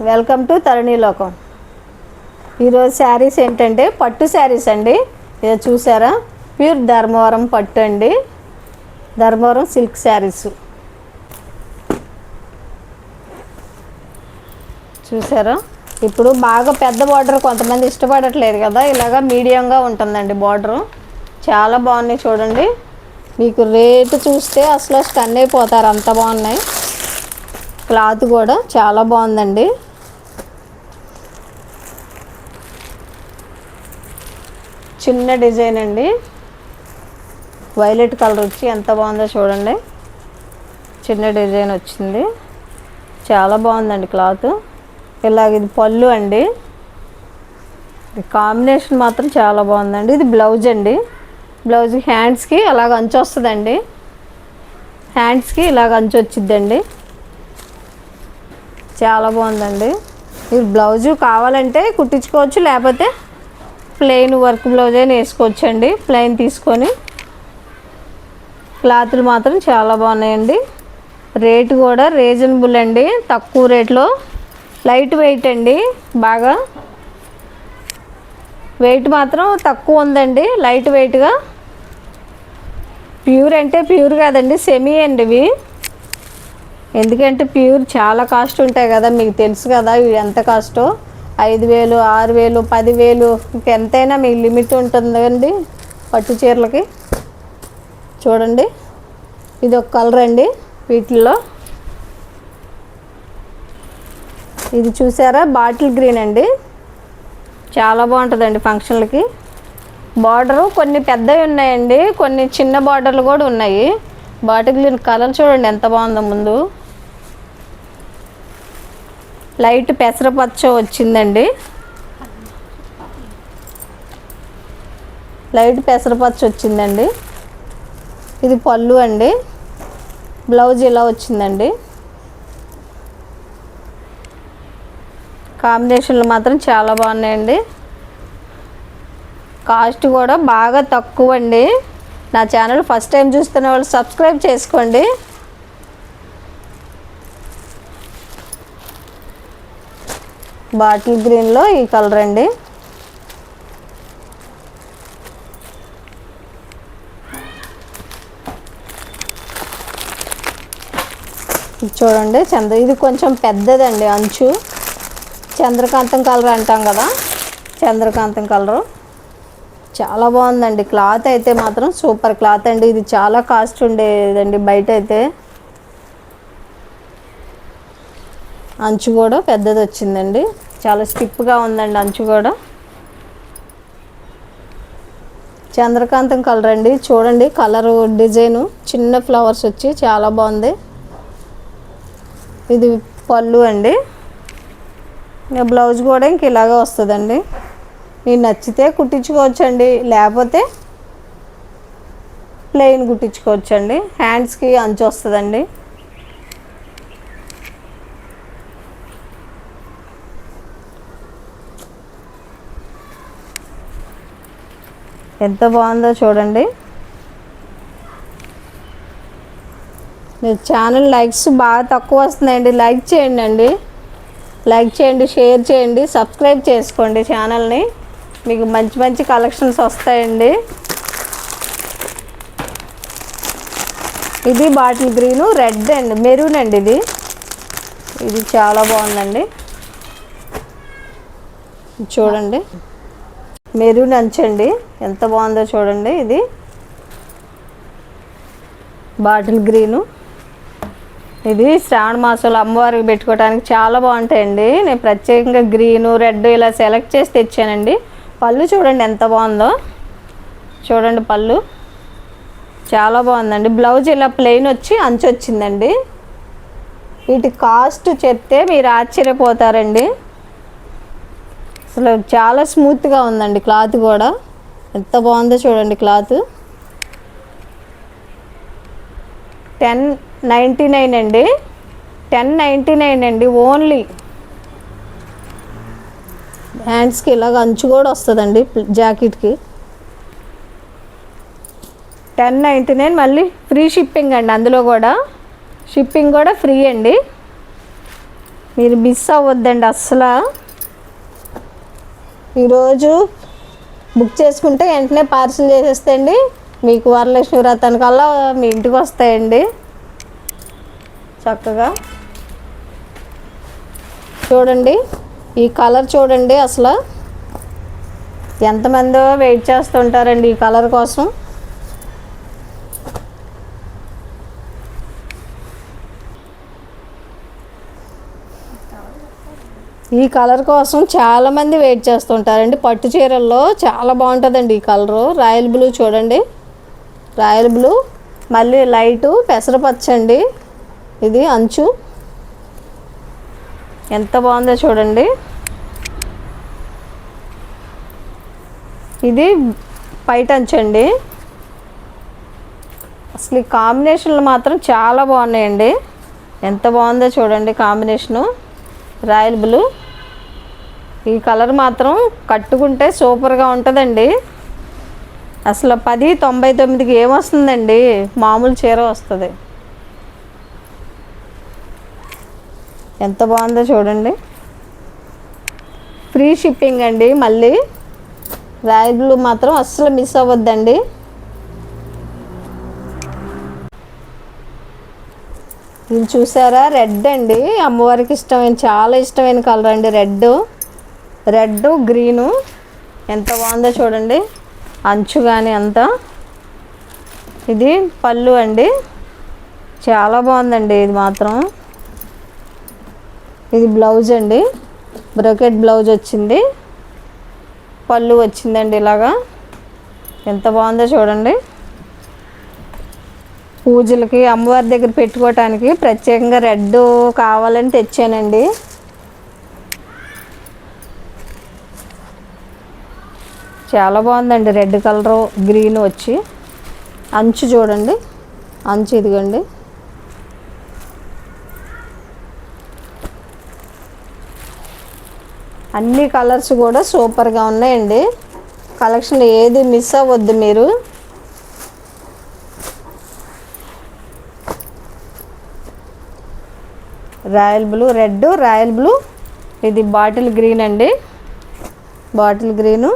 Welcome to తరుణి లోకం. ఈరోజు శారీస్ ఏంటంటే పట్టు శారీస్ అండి. ఇది చూసారా, ప్యూర్ ధర్మవరం పట్టు అండి, ధర్మవరం సిల్క్ శారీస్ చూసారా. ఇప్పుడు బాగా పెద్ద బార్డర్ కొంతమంది ఇష్టపడట్లేదు కదా, ఇలాగా మీడియంగా ఉంటుందండి బార్డరు. చాలా బాగున్నాయి చూడండి. మీకు రేటు చూస్తే అసలు స్టన్ అయిపోతారు, అంత బాగున్నాయి. క్లాత్ కూడా చాలా బాగుందండి. చిన్న డిజైన్ అండి, వైలెట్ కలర్ వచ్చి ఎంత బాగుందో చూడండి. చిన్న డిజైన్ వచ్చింది, చాలా బాగుందండి క్లాత్. ఇలాగ ఇది పళ్ళు అండి, కాంబినేషన్ మాత్రం చాలా బాగుందండి. ఇది బ్లౌజ్ అండి, బ్లౌజ్ హ్యాండ్స్కి అలాగ అంచు వస్తుందండి, హ్యాండ్స్కి ఇలాగ అంచు వచ్చిద్దండి. చాలా బాగుందండి. మీరు బ్లౌజు కావాలంటే కుట్టించుకోవచ్చు, లేకపోతే ప్లెయిన్ వర్క్ బ్లౌజ్ అయినా వేసుకోవచ్చు అండి. ప్లెయిన్ తీసుకొని క్లాతులు మాత్రం చాలా బాగున్నాయండి. రేటు కూడా రీజనబుల్ అండి, తక్కువ రేట్లో. లైట్ వెయిట్ అండి, బాగా వెయిట్ మాత్రం తక్కువ ఉందండి, లైట్ వెయిట్గా. ప్యూర్ అంటే ప్యూర్ కాదండి, సెమీ అండి ఇవి. ఎందుకంటే ప్యూర్ చాలా కాస్ట్ ఉంటాయి కదా, మీకు తెలుసు కదా ఇవి ఎంత కాస్టో. 5,000, 6,000, 10,000 ఇంకెంతైనా మీకు లిమిట్ ఉంటుందండి పట్టు చీరలకి. చూడండి, ఇది ఒక కలర్ అండి వీటిల్లో. ఇది చూసారా, బాటిల్ గ్రీన్ అండి, చాలా బాగుంటుందండి ఫంక్షన్లకి. బార్డరు కొన్ని పెద్దవి ఉన్నాయండి, కొన్ని చిన్న బార్డర్లు కూడా ఉన్నాయి. బాటిల్ గ్రీన్ కలర్ చూడండి ఎంత బాగుందో. ముందు లైట్ పెసరపచ్చ వచ్చిందండి, లైట్ పెసరపచ్చ వచ్చిందండి. ఇది పళ్ళు అండి, బ్లౌజ్ ఇలా వచ్చిందండి. కాంబినేషన్లు మాత్రం చాలా బాగున్నాయండి. కాస్ట్ కూడా బాగా తక్కువ అండి. నా ఛానల్ ఫస్ట్ టైం చూస్తున్న వాళ్ళు సబ్స్క్రైబ్ చేసుకోండి. బాటిల్ గ్రీన్లో ఈ కలర్ అండి. చూడండి, ఇది కొంచెం పెద్దదండి అంచు. చంద్రకాంతం కలర్ అంటాం కదా, చంద్రకాంతం కలరు. చాలా బాగుందండి క్లాత్ అయితే మాత్రం సూపర్ క్లాత్ అండి. ఇది చాలా కాస్ట్ ఉండేదండి బయట అయితే. అంచు కూడా పెద్దది వచ్చిందండి, చాలా స్టిప్గా ఉందండి అంచు కూడా. చంద్రకాంతం కలర్ అండి, చూడండి కలరు డిజైను చిన్న ఫ్లవర్స్ వచ్చి చాలా బాగుంది. ఇది పళ్ళు అండి, ఇంకా బ్లౌజ్ కూడా ఇంక ఇలాగే వస్తుందండి. మీకు నచ్చితే కుట్టించుకోవచ్చండి, లేకపోతే ప్లెయిన్ కుట్టించుకోవచ్చండి. హ్యాండ్స్కి అంచు వస్తుందండి. ఎంత బాగుందో చూడండి. మీ ఛానల్ లైక్స్ బాగా తక్కువ వస్తున్నాయండి, లైక్ చేయండి అండి, లైక్ చేయండి, షేర్ చేయండి, సబ్స్క్రైబ్ చేసుకోండి ఛానల్ని. మీకు మంచి మంచి కలెక్షన్స్ వస్తాయండి. ఇది బాటిల్ గ్రీను, రెడ్ అండి, మెరూన్ అండి. ఇది చాలా బాగుందండి. చూడండి, మెరూన్ అంచండి, ఎంత బాగుందో చూడండి. ఇది బాటిల్ గ్రీను. ఇది శ్రావణ మాసంలో అమ్మవారికి పెట్టుకోవడానికి చాలా బాగుంటాయండి. నేను ప్రత్యేకంగా గ్రీను, రెడ్ ఇలా సెలెక్ట్ చేసి తెచ్చానండి. పళ్ళు చూడండి ఎంత బాగుందో, చూడండి పళ్ళు చాలా బాగుందండి. బ్లౌజ్ ఇలా ప్లెయిన్ వచ్చి అంచు వచ్చిందండి. వీటి కాస్ట్ చెప్తే మీరు ఆశ్చర్యపోతారండి. అసలు చాలా స్మూత్గా ఉందండి క్లాత్ కూడా, ఎంత బాగుందో చూడండి క్లాత్. 1099 అండి, 1099 అండి ఓన్లీ. హ్యాండ్స్కి ఇలాగ అంచు కూడా వస్తుందండి జాకెట్కి. 1099, మళ్ళీ ఫ్రీ షిప్పింగ్ అండి. అందులో కూడా షిప్పింగ్ కూడా ఫ్రీ అండి. మీరు మిస్ అవ్వద్దండి అస్సలు. ఈరోజు బుక్ చేసుకుంటే వెంటనే పార్సిల్ చేసేస్తాయండి, మీకు వరలక్ష్మి వ్రతానికల్లా మీ ఇంటికి వస్తాయండి చక్కగా. చూడండి ఈ కలర్ చూడండి, అసలు ఎంతమందో వెయిట్ చేస్తుంటారండి ఈ కలర్ కోసం. ఈ కలర్ కోసం చాలామంది వెయిట్ చేస్తుంటారండి. పట్టు చీరల్లో చాలా బాగుంటుందండి ఈ కలరు. రాయల్ బ్లూ చూడండి, రాయల్ బ్లూ, మళ్ళీ లైటు పెసరపచ్చ అండి. ఇది అంచు ఎంత బాగుందో చూడండి. ఇది పైట అంచు అండి. అసలు ఈ కాంబినేషన్లు మాత్రం చాలా బాగున్నాయండి. ఎంత బాగుందో చూడండి కాంబినేషను. రాయల్ బ్లూ, ఈ కలర్ మాత్రం కట్టుకుంటే సూపర్గా ఉంటుందండి. అసలు 1099కి ఏమొస్తుందండి, మామూలు చీర వస్తుంది. ఎంత బాగుందో చూడండి. ఫ్రీ షిప్పింగ్ అండి. మళ్ళీ రాయల్ బ్లూ మాత్రం అస్సలు మిస్ అవ్వద్దండి. ఇది చూసారా, రెడ్ అండి, అమ్మవారికి ఇష్టమైన, చాలా ఇష్టమైన కలర్ అండి రెడ్ గ్రీను. ఎంత బాగుందో చూడండి అంచు కానీ అంతా. ఇది పళ్ళు అండి, చాలా బాగుందండి ఇది మాత్రం. ఇది బ్లౌజ్ అండి, బ్రోకెట్ బ్లౌజ్ వచ్చింది, పళ్ళు వచ్చిందండి ఇలాగా. ఎంత బాగుందో చూడండి. పూజలకి అమ్మవారి దగ్గర పెట్టుకోవటానికి ప్రత్యేకంగా రెడ్ కావాలని తెచ్చానండి. చాలా బాగుందండి రెడ్ కలరు గ్రీన్ వచ్చి. అంచు చూడండి, అంచు ఇదిగోండి. అన్ని కలర్స్ కూడా సూపర్గా ఉన్నాయండి. కలెక్షన్ ఏది మిస్ అవ్వద్దు మీరు. Royal blue, red, royal blue, ఇది బాటిల్ గ్రీన్ అండి, బాటిల్ గ్రీను.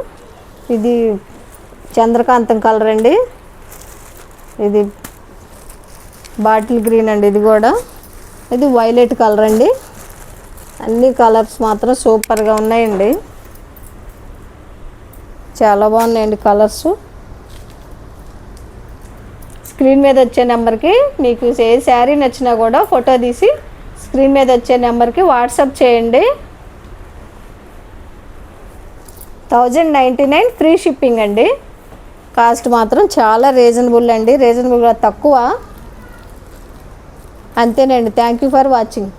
ఇది చంద్రకాంతం కలర్ అండి, ఇది బాటిల్ గ్రీన్ అండి. ఇది కూడా, ఇది వైలెట్ కలర్ అండి. అన్ని కలర్స్ మాత్రం సూపర్గా ఉన్నాయండి, చాలా బాగున్నాయండి కలర్స్. స్క్రీన్ మీద వచ్చే నెంబర్కి మీకు ఏ శారీ నచ్చినా కూడా ఫోటో తీసి స్క్రీన్ మీద వచ్చే నెంబర్కి వాట్సాప్ చేయండి. 1099 ఫ్రీ షిప్పింగ్ అండి. కాస్ట్ మాత్రం చాలా రీజనబుల్ అండి, రీజనబుల్గా తక్కువ. అంతేనండి. Thank you for watching.